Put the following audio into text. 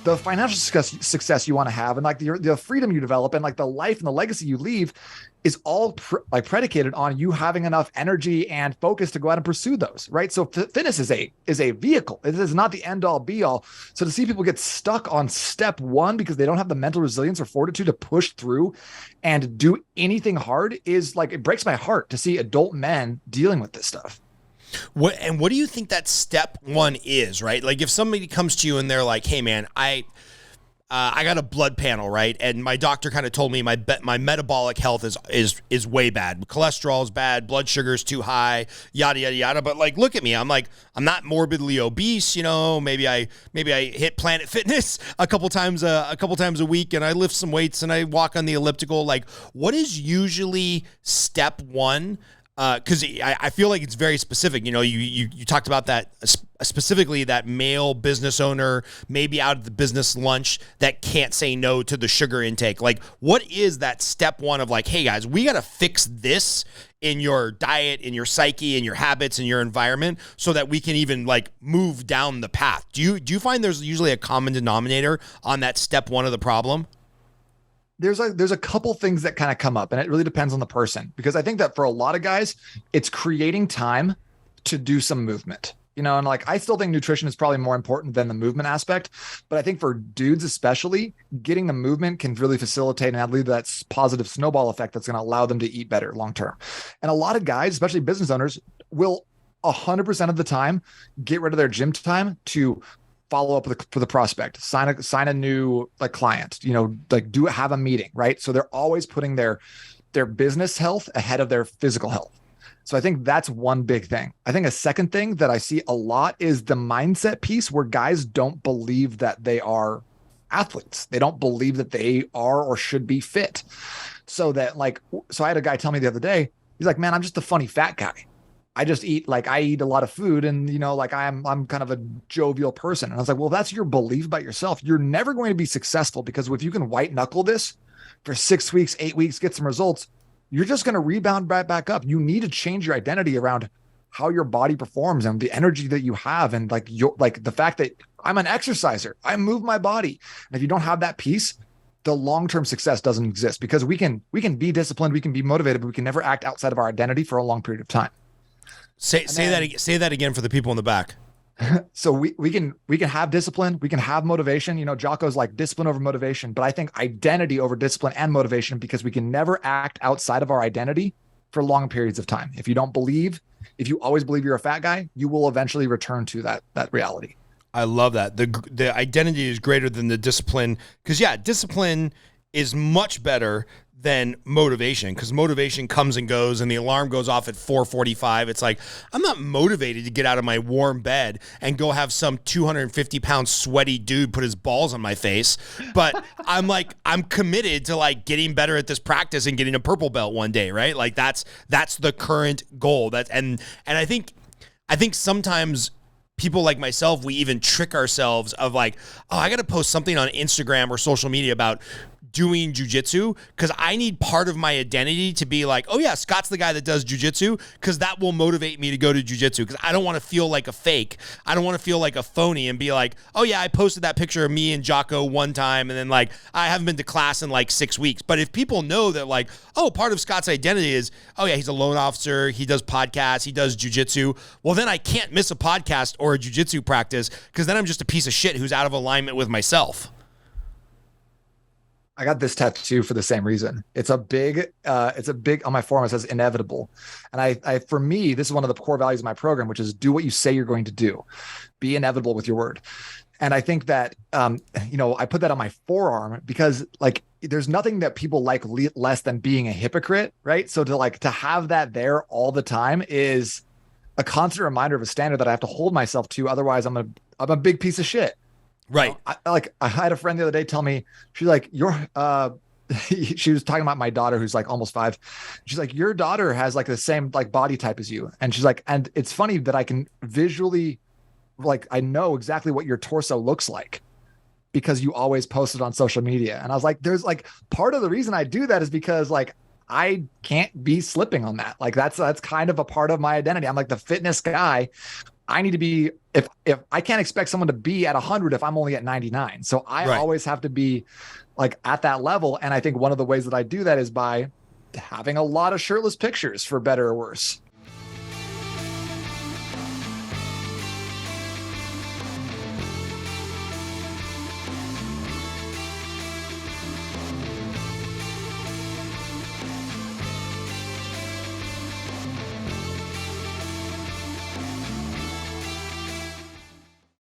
the financial success you want to have, and like the freedom you develop, and like the life and the legacy you leave, is all predicated on you having enough energy and focus to go out and pursue those, right? So fitness is a vehicle. It is not the end all be all. So to see people get stuck on step one because they don't have the mental resilience or fortitude to push through and do anything hard is like, it breaks my heart to see adult men dealing with this stuff. What do you think that step one is, right? Like if somebody comes to you and they're like, hey man, I got a blood panel, right? And my doctor kind of told me my metabolic health is way bad. Cholesterol is bad, blood sugar is too high, yada yada yada. But like, look at me, I'm not morbidly obese, you know. Maybe I hit Planet Fitness a couple times a week, and I lift some weights and I walk on the elliptical. Like, what is usually step one? Because I feel like it's very specific. You know, you talked about that specifically, that male business owner, maybe out of the business lunch, that can't say no to the sugar intake. Like, what is that step one of like, hey guys, we got to fix this in your diet, in your psyche, in your habits, in your environment, so that we can even like move down the path. Do you find there's usually a common denominator on that step one of the problem? There's a couple things that kind of come up, and it really depends on the person, because I think that for a lot of guys, it's creating time to do some movement, you know, and like, I still think nutrition is probably more important than the movement aspect, but I think for dudes, especially, getting the movement can really facilitate and lead to that positive snowball effect that's going to allow them to eat better long-term. And a lot of guys, especially business owners, will 100% of the time get rid of their gym time to follow up for the prospect, sign a new like client, you know, like have a meeting, right? So they're always putting their business health ahead of their physical health. So I think that's one big thing. I think a second thing that I see a lot is the mindset piece, where guys don't believe that they are athletes. They don't believe that they are or should be fit. So I had a guy tell me the other day, he's like, man, I'm just a funny fat guy. I eat a lot of food, and, you know, like I'm kind of a jovial person. And I was like, well, that's your belief about yourself. You're never going to be successful, because if you can white knuckle this for 6 weeks, 8 weeks, get some results, you're just going to rebound right back up. You need to change your identity around how your body performs and the energy that you have. And like the fact that I'm an exerciser, I move my body. And if you don't have that piece, the long-term success doesn't exist, because we can be disciplined, we can be motivated, but we can never act outside of our identity for a long period of time. Say that again for the people in the back. So we can have discipline, we can have motivation. You know, Jocko's like discipline over motivation, but I think identity over discipline and motivation, because we can never act outside of our identity for long periods of time. If you always believe you're a fat guy, you will eventually return to that reality. I love that. The identity is greater than the discipline, because discipline is much better than motivation, because motivation comes and goes, and the alarm goes off at 4:45. It's like, I'm not motivated to get out of my warm bed and go have some 250-pound sweaty dude put his balls on my face, but I'm committed to like getting better at this practice and getting a purple belt one day, right? Like that's the current goal. And I think sometimes people like myself, we even trick ourselves of like, oh, I got to post something on Instagram or social media about doing jiu-jitsu, because I need part of my identity to be like, oh yeah, Scott's the guy that does jiu-jitsu, because that will motivate me to go to jiu-jitsu, because I don't want to feel like a fake. I don't want to feel like a phony and be like, oh yeah, I posted that picture of me and Jocko one time, and then like I haven't been to class in like 6 weeks. But if people know that like, oh, part of Scott's identity is, oh yeah, he's a loan officer, he does podcasts, he does jiu-jitsu, well then I can't miss a podcast or a jiu-jitsu practice, because then I'm just a piece of shit who's out of alignment with myself. I got this tattoo for the same reason. It's a big on my forearm. It says inevitable. And I, for me, this is one of the core values of my program, which is do what you say you're going to do, be inevitable with your word. And I think that, I put that on my forearm because like, there's nothing that people like less than being a hypocrite. Right. So to have that there all the time is a constant reminder of a standard that I have to hold myself to. Otherwise I'm a big piece of shit. Right. I had a friend the other day tell me, she's like, she was talking about my daughter, who's like almost 5. She's like, your daughter has like the same like body type as you. And she's like, and it's funny that I can visually, like, I know exactly what your torso looks like because you always post it on social media. And I was like, there's like, part of the reason I do that is because like, I can't be slipping on that. Like that's kind of a part of my identity. I'm like the fitness guy. I need to be, if I can't expect someone to be at 100 if I'm only at 99. So I always have to be like at that level. And I think one of the ways that I do that is by having a lot of shirtless pictures, for better or worse.